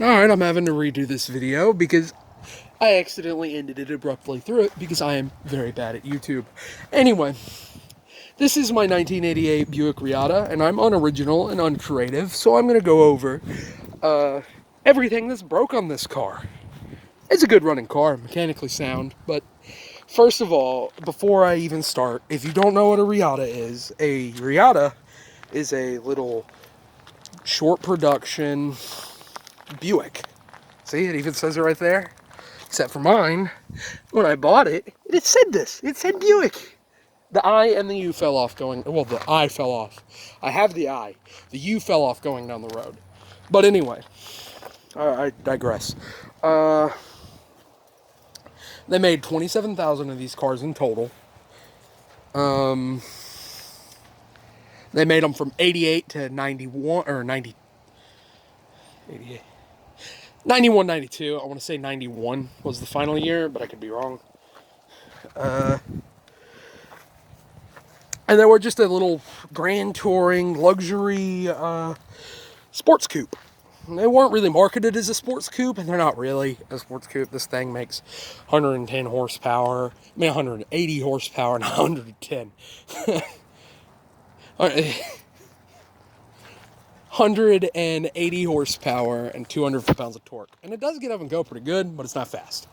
Alright, I'm having to redo this video because I accidentally ended it abruptly through it because I am very bad at YouTube. Anyway, this is my 1988 Buick Reatta, and I'm unoriginal and uncreative, so I'm going to go over everything that's broke on this car. It's a good running car, mechanically sound, but first of all, before I even start, if you don't know what a reatta is a little short production Buick. See, it even says it right there. Except for mine, when I bought it, it said this. It said Buick. The I and the U fell off going, well, the I fell off. I have the I. The U fell off going down the road. But anyway, I digress. They made 27,000 of these cars in total. They made them from 88 to 91, or 90, 88. 91, 92. I want to say 91 was the final year, but I could be wrong. And they were just a little grand touring luxury sports coupe. They weren't really marketed as a sports coupe, and they're not really a sports coupe. This thing makes 110 horsepower. I mean, 180 horsepower, not 110. 180 horsepower and 200 pounds of torque. And it does get up and go pretty good, but it's not fast.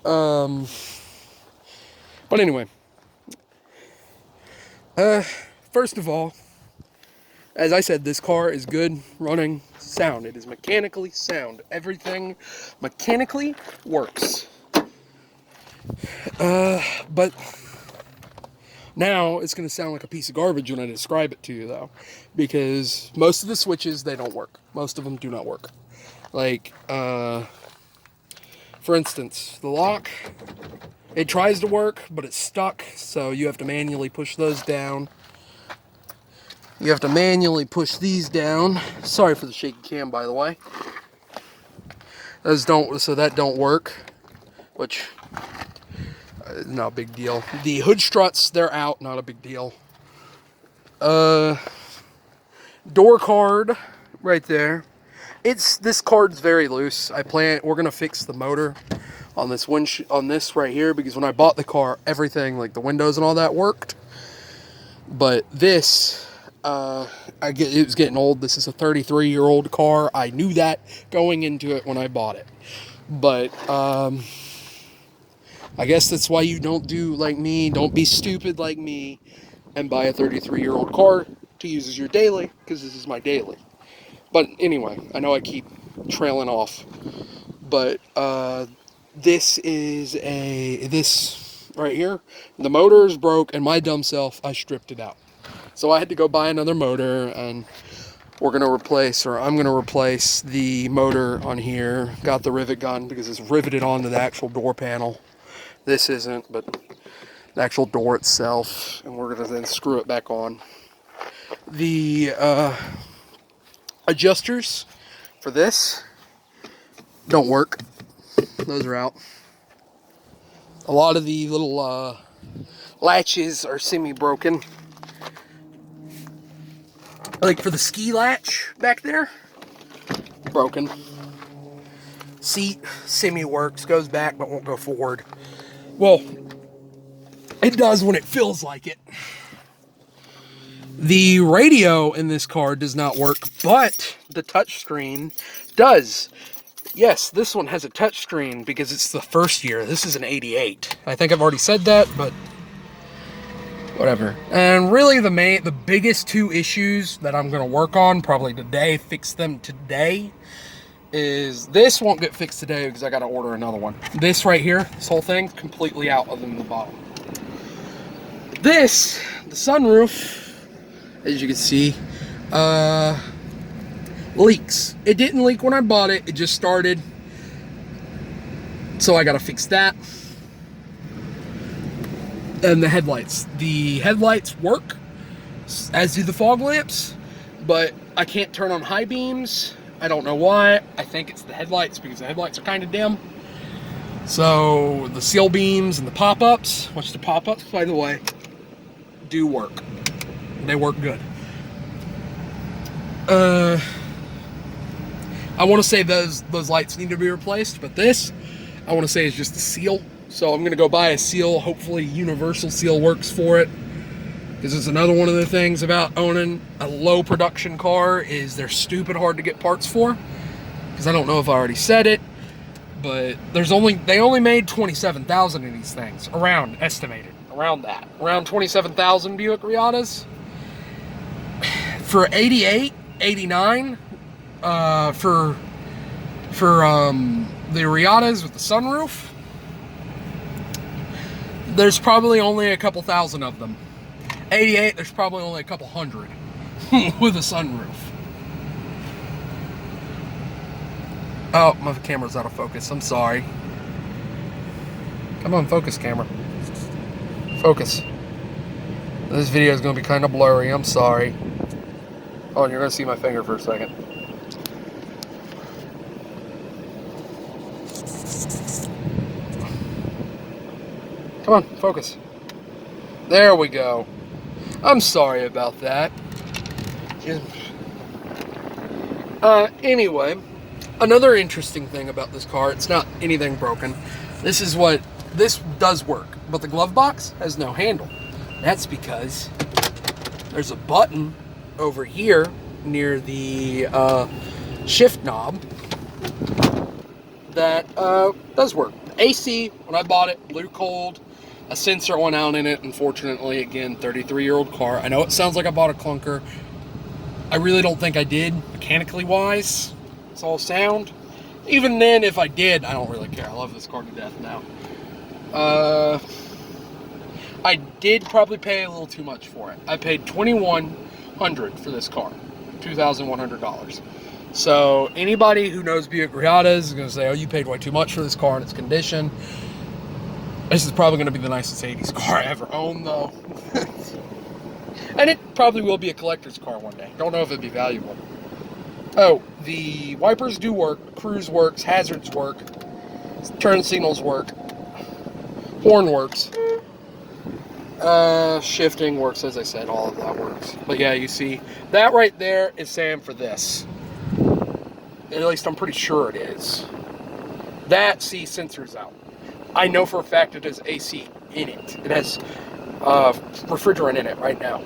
But anyway. First of all, as I said, this car is good running sound. It is mechanically sound. Everything mechanically works. But now it's going to sound like a piece of garbage when I describe it to you, though, because most of the switches, they don't work. Most of them do not work. Like, for instance, the lock, it tries to work, but it's stuck, so you have to manually push those down. You have to manually push these down. Sorry for the shaky cam, by the way. Those don't, so that don't work, which not a big deal. The hood struts, they're out, not a big deal. Door card right there. This card's very loose. We're gonna fix the motor on this on this right here, because when I bought the car, everything like the windows and all that worked. But this it was getting old. This is a 33-year-old car. I knew that going into it when I bought it. But I guess that's why you don't do like me. Don't be stupid like me and buy a 33-year-old car to use as your daily, because this is my daily. But anyway, I know I keep trailing off. But this right here, the motor is broke, and my dumb self, I stripped it out. So I had to go buy another motor, and I'm going to replace the motor on here. Got the rivet gun because it's riveted onto the actual door panel. This isn't, but the actual door itself, and we're going to then screw it back on. The adjusters for this don't work. Those are out. A lot of the little latches are semi-broken. Like for the ski latch back there, broken. Seat semi-works, goes back but won't go forward. Well, it does when it feels like it. The radio in this car does not work, but the touchscreen does. Yes, this one has a touchscreen because it's the first year. This is an 88. I think I've already said that, but whatever. And really the biggest two issues that I'm going to work on probably today, fix them today, is this won't get fixed today because I got to order another one. This right here, this whole thing, completely out other than the bottom. This, the sunroof, as you can see, leaks. It didn't leak when I bought it. It just started. So I got to fix that. And the headlights. The headlights work, as do the fog lamps, but I can't turn on high beams. I don't know why. I think it's the headlights because the headlights are kind of dim. So the seal beams and the pop-ups, which the pop-ups, by the way, do work. They work good. I want to say those lights need to be replaced, but this, I want to say, is just the seal. So I'm going to go buy a seal. Hopefully universal seal works for it. Because it's another one of the things about owning a low production car is they're stupid hard to get parts for. Because I don't know if I already said it, but they only made 27,000 of these things. Estimated. Around that. Around 27,000 Buick Reattas. For 88, 89, for the Reattas with the sunroof, there's probably only a couple thousand of them. 88, there's probably only a couple hundred with a sunroof. Oh, my camera's out of focus. I'm sorry. Come on, focus, camera. Focus. This video is going to be kind of blurry. I'm sorry. Oh, and you're going to see my finger for a second. Come on, focus. There we go. I'm sorry about that. Anyway, another interesting thing about this car, it's not anything broken. This does work, but the glove box has no handle. That's because there's a button over here near the shift knob that does work. AC, when I bought it, blew cold. A sensor went out in it, unfortunately. Again, 33-year-old car. I know it sounds like I bought a clunker. I really don't think I did, mechanically wise. It's all sound. Even then, if I did, I don't really care. I love this car to death now. I did probably pay a little too much for it. I paid $2,100 for this car. $2,100. So anybody who knows Buick Reattas is going to say, oh, you paid way too much for this car and its condition. This is probably going to be the nicest 80s car I ever owned, though. And it probably will be a collector's car one day. Don't know if it'd be valuable. Oh, the wipers do work. Cruise works. Hazards work. Turn signals work. Horn works. Shifting works, as I said. All of that works. But yeah, you see, that right there is SAM for this. At least I'm pretty sure it is. That, see, sensor's out. I know for a fact it has AC in it. It has refrigerant in it right now.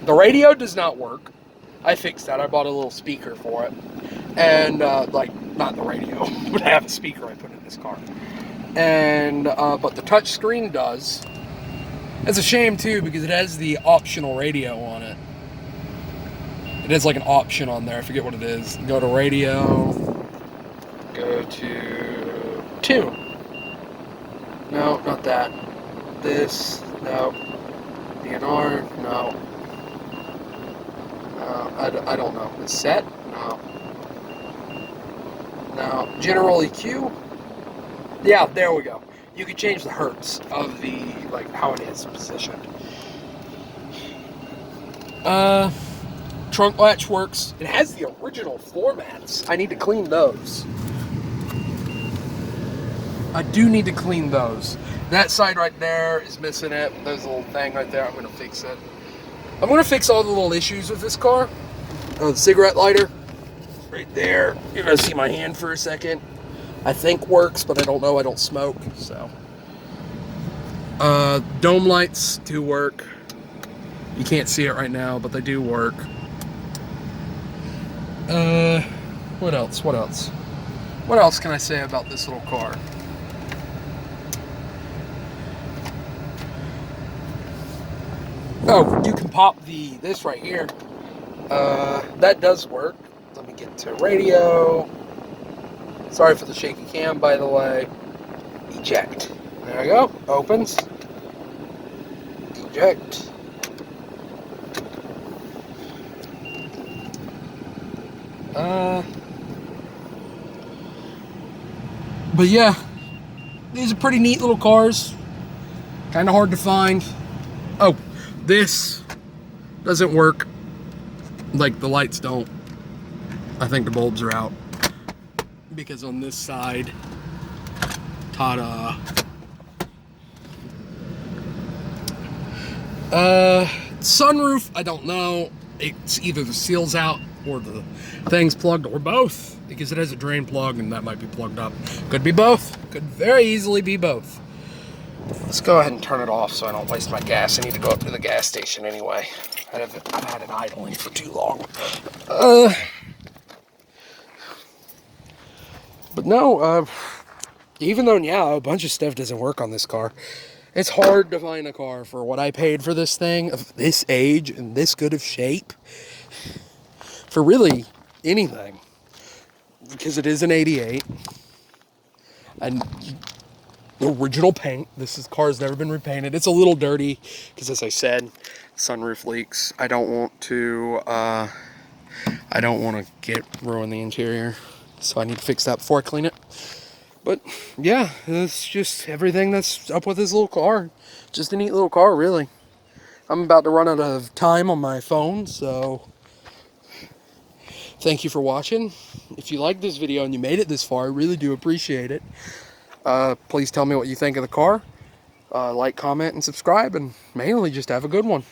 The radio does not work. I fixed that. I bought a little speaker for it. And, not the radio, but I have a speaker I put in this car. And, but the touch screen does. It's a shame, too, because it has the optional radio on it. It has, like, an option on there. I forget what it is. Go to radio. Go to 2. No, not that. This, no. DNR, no. I don't know. It's set? No. No. General EQ? Yeah, there we go. You can change the hertz of the, how it is positioned. Trunk latch works. It has the original floor mats. I need to clean those. I do need to clean those. That side right there is missing it. There's a little thing right there. I'm going to fix it. I'm going to fix all the little issues with this car. The cigarette lighter. Right there. You're going to see my hand for a second. I think works, but I don't know. I don't smoke, so. Dome lights do work. You can't see it right now, but they do work. What else? What else? What else can I say about this little car? Oh, you can pop this right here. That does work. Let me get to radio. Sorry for the shaky cam, by the way. Eject. There we go. Opens. Eject. But yeah, these are pretty neat little cars. Kind of hard to find. Oh, this doesn't work. Like, the lights don't. I think the bulbs are out. Because on this side, ta-da. Sunroof, I don't know. It's either the seal's out or the thing's plugged, or both, because it has a drain plug and that might be plugged up. Could be both. Could very easily be both. Let's go ahead and turn it off so I don't waste my gas. I need to go up to the gas station anyway. I've had it idling for too long. But no, even though, yeah, a bunch of stuff doesn't work on this car, it's hard to find a car for what I paid for this thing, of this age and this good of shape, for really anything. Because it is an 88. And original paint. This car's never been repainted. It's a little dirty because, as I said, sunroof leaks. I don't want to ruin the interior, so I need to fix that before I clean it. But yeah, it's just everything that's up with this little car. Just a neat little car, really. I'm about to run out of time on my phone, so thank you for watching. If you liked this video and you made it this far, I really do appreciate it. Please tell me what you think of the car. Like, comment, and subscribe, and mainly just have a good one.